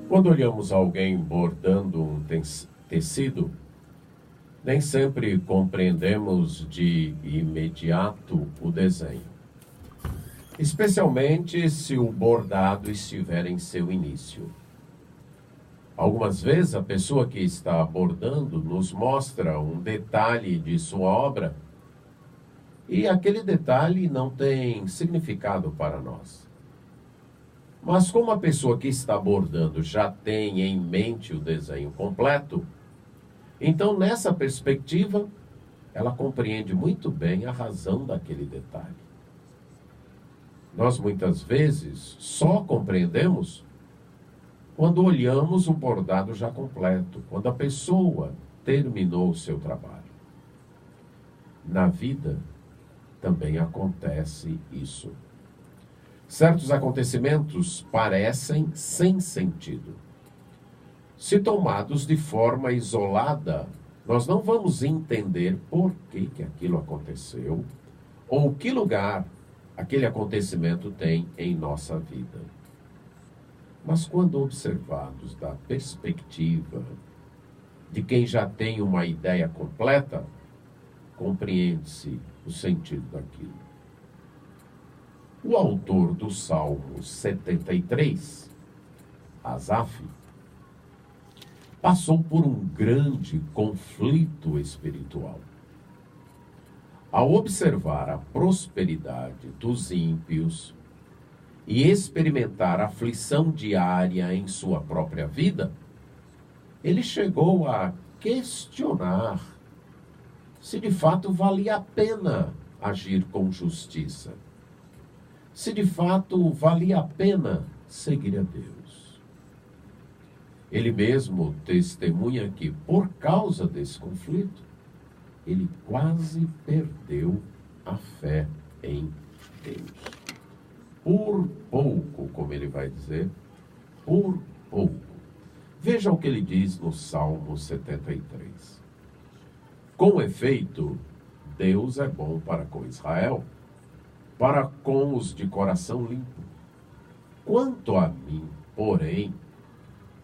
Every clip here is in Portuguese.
Quando olhamos alguém bordando um tecido, nem sempre compreendemos de imediato o desenho, especialmente se o bordado estiver em seu início. Algumas vezes a pessoa que está bordando nos mostra um detalhe de sua obra e aquele detalhe não tem significado para nós. Mas como a pessoa que está bordando já tem em mente o desenho completo, então nessa perspectiva ela compreende muito bem a razão daquele detalhe. Nós muitas vezes só compreendemos quando olhamos o bordado já completo, quando a pessoa terminou o seu trabalho. Na vida também acontece isso. Certos acontecimentos parecem sem sentido. Se tomados de forma isolada, nós não vamos entender por que aquilo aconteceu ou que lugar aquele acontecimento tem em nossa vida. Mas quando observados da perspectiva de quem já tem uma ideia completa, compreende-se o sentido daquilo. O autor do Salmo 73, Asaf, passou por um grande conflito espiritual. Ao observar a prosperidade dos ímpios e experimentar a aflição diária em sua própria vida, ele chegou a questionar se de fato valia a pena agir com justiça, se de fato valia a pena seguir a Deus. Ele mesmo testemunha que, por causa desse conflito, ele quase perdeu a fé em Deus. Por pouco, como ele vai dizer, por pouco. Veja o que ele diz no Salmo 73. Com efeito, Deus é bom para com Israel, para com os de coração limpo. Quanto a mim, porém,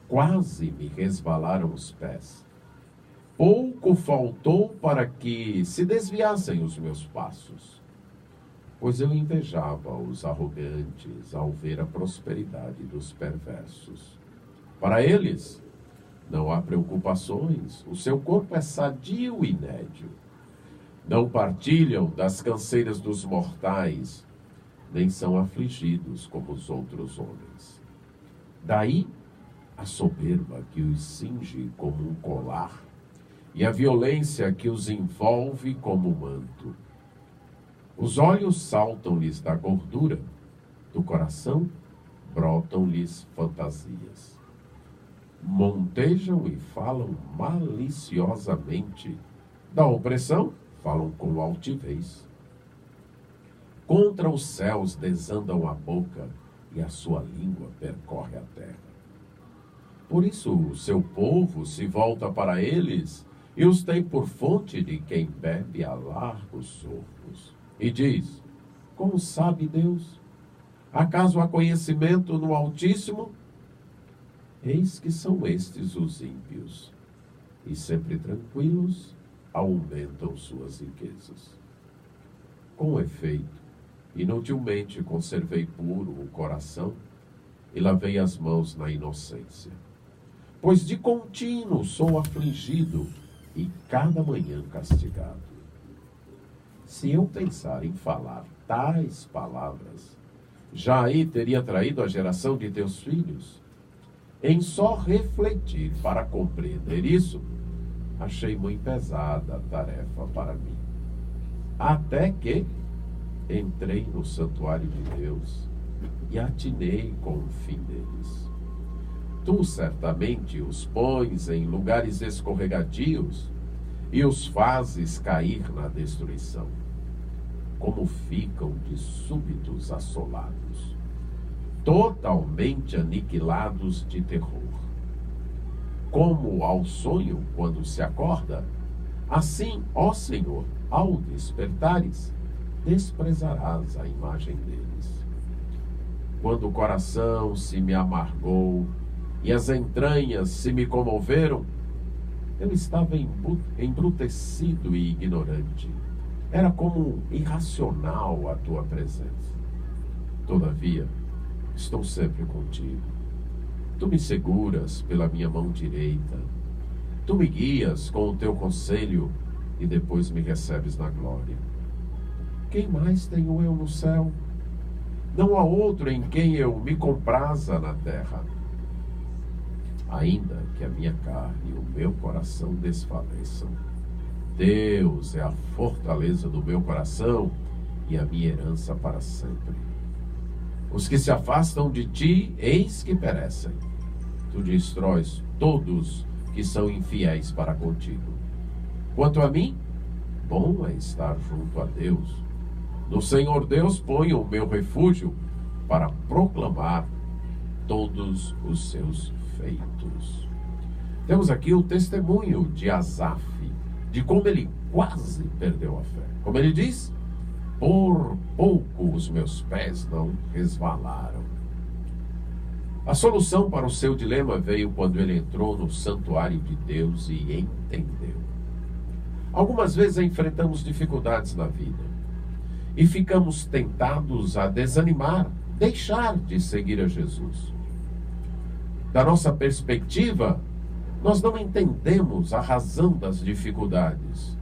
quase me resvalaram os pés. Pouco faltou para que se desviassem os meus passos, pois eu invejava os arrogantes ao ver a prosperidade dos perversos. Para eles, não há preocupações, o seu corpo é sadio e nédio. Não partilham das canseiras dos mortais, nem são afligidos como os outros homens. Daí a soberba que os cinge como um colar, e a violência que os envolve como um manto. Os olhos saltam-lhes da gordura, do coração brotam-lhes fantasias. Montejam e falam maliciosamente, da opressão falam com altivez. Contra os céus desandam a boca, e a sua língua percorre a terra. Por isso o seu povo se volta para eles, e os tem por fonte de quem bebe a largos sorvos. E diz: como sabe Deus? Acaso há conhecimento no Altíssimo? Eis que são estes os ímpios, e sempre tranquilos aumentam suas riquezas. Com efeito, inutilmente conservei puro o coração e lavei as mãos na inocência. Pois de contínuo sou afligido e cada manhã castigado. Se eu pensar em falar tais palavras, já aí teria traído a geração de teus filhos. Em só refletir para compreender isso, achei muito pesada a tarefa para mim. Até que entrei no santuário de Deus e atinei com o fim deles. Tu certamente os pões em lugares escorregadios e os fazes cair na destruição. Como ficam de súbitos assolados, totalmente aniquilados de terror. Como ao sonho quando se acorda, assim, ó Senhor, ao despertares, desprezarás a imagem deles. Quando o coração se me amargou e as entranhas se me comoveram, eu estava embrutecido e ignorante. Era como irracional a tua presença. Todavia, estou sempre contigo. Tu me seguras pela minha mão direita. Tu me guias com o teu conselho e depois me recebes na glória. Quem mais tenho eu no céu? Não há outro em quem eu me compraza na terra. Ainda que a minha carne e o meu coração desfaleçam, Deus é a fortaleza do meu coração e a minha herança para sempre. Os que se afastam de ti, eis que perecem. Tu destróis todos que são infiéis para contigo. Quanto a mim, bom é estar junto a Deus. No Senhor Deus ponho o meu refúgio para proclamar todos os seus feitos. Temos aqui o testemunho de Asaf, de como ele quase perdeu a fé. Como ele diz, por pouco os meus pés não resvalaram. A solução para o seu dilema veio quando ele entrou no santuário de Deus e entendeu. Algumas vezes enfrentamos dificuldades na vida e ficamos tentados a desanimar, deixar de seguir a Jesus. Da nossa perspectiva, nós não entendemos a razão das dificuldades.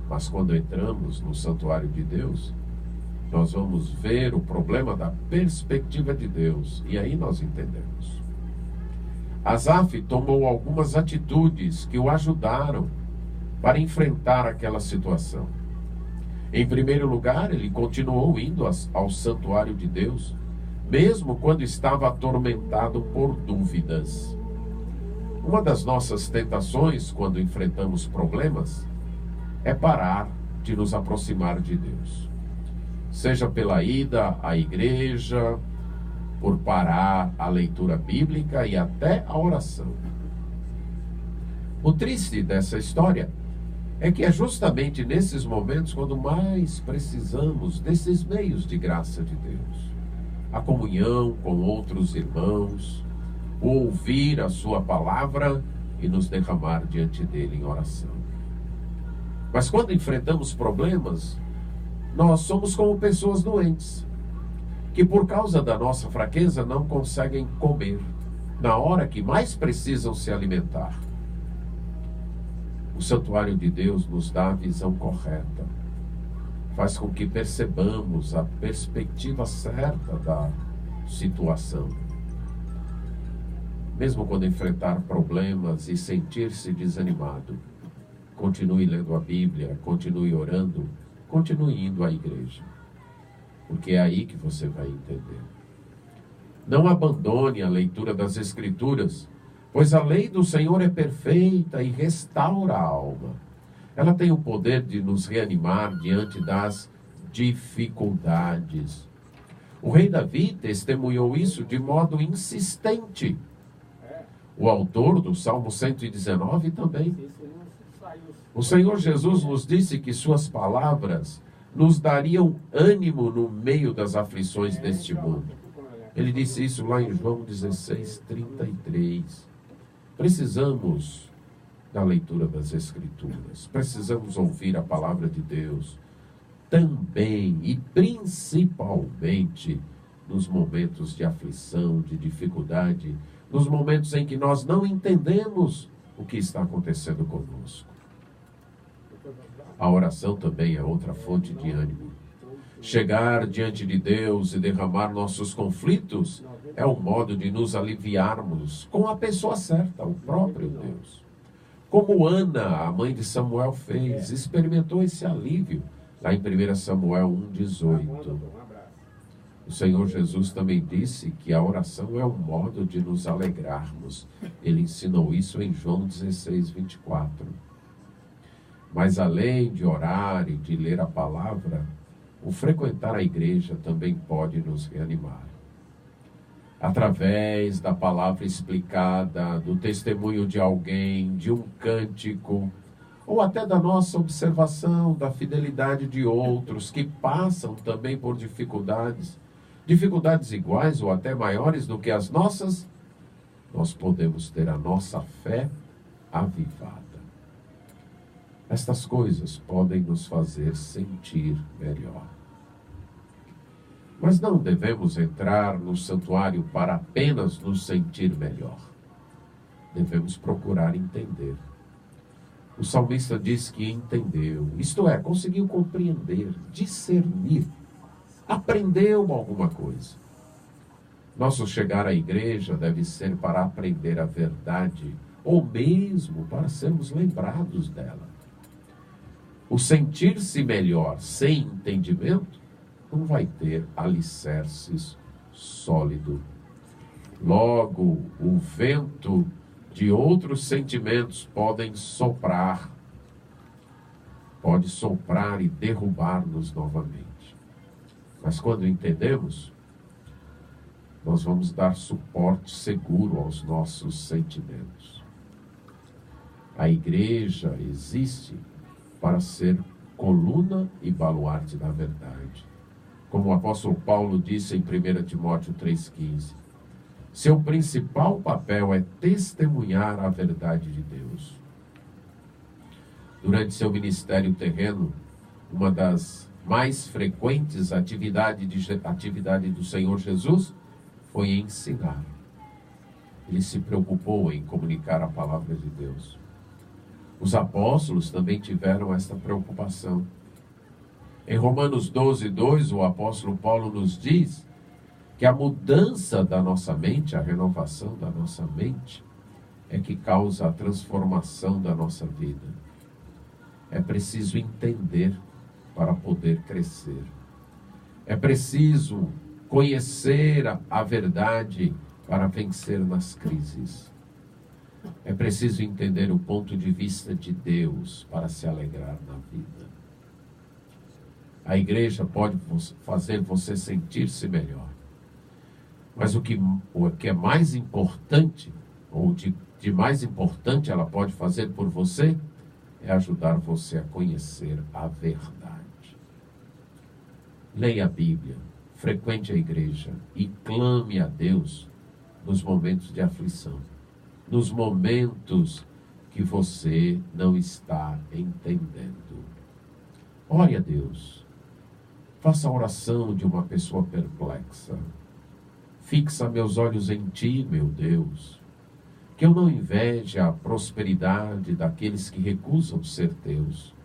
Mas quando entramos no santuário de Deus, nós vamos ver o problema da perspectiva de Deus. E aí nós entendemos. Asaf tomou algumas atitudes que o ajudaram para enfrentar aquela situação. Em primeiro lugar, ele continuou indo ao santuário de Deus, mesmo quando estava atormentado por dúvidas. Uma das nossas tentações, quando enfrentamos problemas, é parar de nos aproximar de Deus. Seja pela ida à igreja, por parar a leitura bíblica e até a oração. O triste dessa história é que é justamente nesses momentos quando mais precisamos desses meios de graça de Deus. A comunhão com outros irmãos, o ouvir a sua palavra e nos derramar diante dele em oração. Mas quando enfrentamos problemas, nós somos como pessoas doentes, que por causa da nossa fraqueza não conseguem comer na hora que mais precisam se alimentar. O santuário de Deus nos dá a visão correta, faz com que percebamos a perspectiva certa da situação. Mesmo quando enfrentar problemas e sentir-se desanimado, continue lendo a Bíblia, continue orando, continue indo à igreja, porque é aí que você vai entender. Não abandone a leitura das Escrituras, pois a lei do Senhor é perfeita e restaura a alma. Ela tem o poder de nos reanimar diante das dificuldades. O rei Davi testemunhou isso de modo insistente. O autor do Salmo 119 também. O Senhor Jesus nos disse que suas palavras nos dariam ânimo no meio das aflições deste mundo. Ele disse isso lá em João 16:33. Precisamos da leitura das Escrituras. Precisamos ouvir a palavra de Deus. Também e principalmente nos momentos de aflição, de dificuldade, nos momentos em que nós não entendemos o que está acontecendo conosco. A oração também é outra fonte de ânimo. Chegar diante de Deus e derramar nossos conflitos é um modo de nos aliviarmos com a pessoa certa, o próprio Deus. Como Ana, a mãe de Samuel, fez, experimentou esse alívio lá em 1 Samuel 1:18. O Senhor Jesus também disse que a oração é um modo de nos alegrarmos. Ele ensinou isso em João 16:24. Mas além de orar e de ler a palavra, o frequentar a igreja também pode nos reanimar. Através da palavra explicada, do testemunho de alguém, de um cântico, ou até da nossa observação da fidelidade de outros que passam também por dificuldades iguais ou até maiores do que as nossas, nós podemos ter a nossa fé avivada. Estas coisas podem nos fazer sentir melhor. Mas não devemos entrar no santuário para apenas nos sentir melhor. Devemos procurar entender. O salmista diz que entendeu, isto é, conseguiu compreender, discernir, aprendeu alguma coisa. Nosso chegar à igreja deve ser para aprender a verdade, ou mesmo para sermos lembrados dela. O sentir-se melhor sem entendimento não vai ter alicerces sólidos. Logo, o vento de outros sentimentos pode soprar e derrubar-nos novamente. Mas quando entendemos, nós vamos dar suporte seguro aos nossos sentimentos. A igreja existe para ser coluna e baluarte da verdade. Como o apóstolo Paulo disse em 1 Timóteo 3,15, seu principal papel é testemunhar a verdade de Deus. Durante seu ministério terreno, uma das mais frequentes atividades do Senhor Jesus foi ensinar. Ele se preocupou em comunicar a palavra de Deus. Os apóstolos também tiveram esta preocupação. Em Romanos 12:2, o apóstolo Paulo nos diz que a mudança da nossa mente, a renovação da nossa mente, é que causa a transformação da nossa vida. É preciso entender para poder crescer. É preciso conhecer a verdade para vencer nas crises. É preciso entender o ponto de vista de Deus para se alegrar na vida. A igreja pode fazer você sentir-se melhor. Mas o que é mais importante, ou de mais importante ela pode fazer por você, é ajudar você a conhecer a verdade. Leia a Bíblia, frequente a igreja e clame a Deus nos momentos de aflição, nos momentos que você não está entendendo. Ore a Deus. Faça a oração de uma pessoa perplexa. Fixa meus olhos em Ti, meu Deus, que eu não inveje a prosperidade daqueles que recusam ser Teus,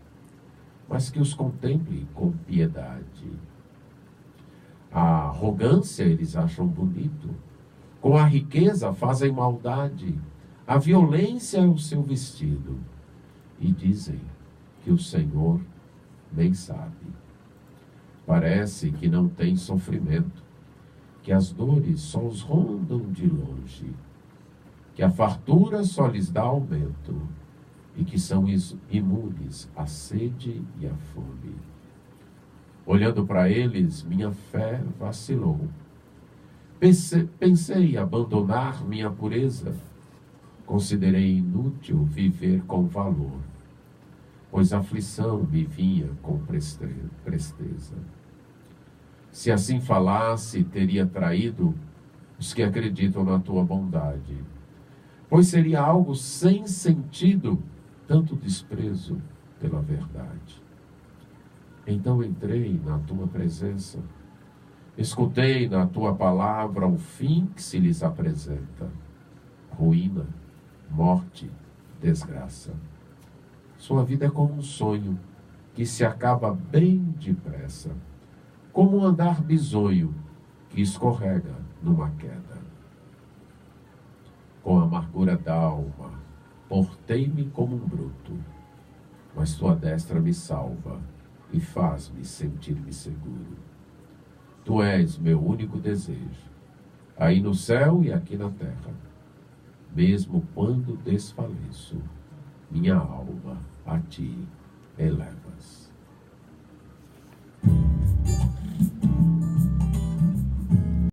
mas que os contemple com piedade. A arrogância eles acham bonito, com a riqueza fazem maldade, a violência é o seu vestido, e dizem que o Senhor nem sabe. Parece que não tem sofrimento, que as dores só os rondam de longe, que a fartura só lhes dá aumento, e que são imunes à sede e à fome. Olhando para eles, minha fé vacilou. Pensei em abandonar minha pureza. Considerei inútil viver com valor, pois a aflição me vinha com presteza. Se assim falasse, teria traído os que acreditam na tua bondade, pois seria algo sem sentido, tanto desprezo pela verdade. Então entrei na tua presença, escutei na tua palavra o fim que se lhes apresenta: ruína, morte, desgraça. Sua vida é como um sonho que se acaba bem depressa, como um andar bisonho que escorrega numa queda. Com a amargura da alma, portei-me como um bruto, mas tua destra me salva e faz-me sentir-me seguro. Tu és meu único desejo, aí no céu e aqui na terra. Mesmo quando desfaleço, minha alma a ti elevas.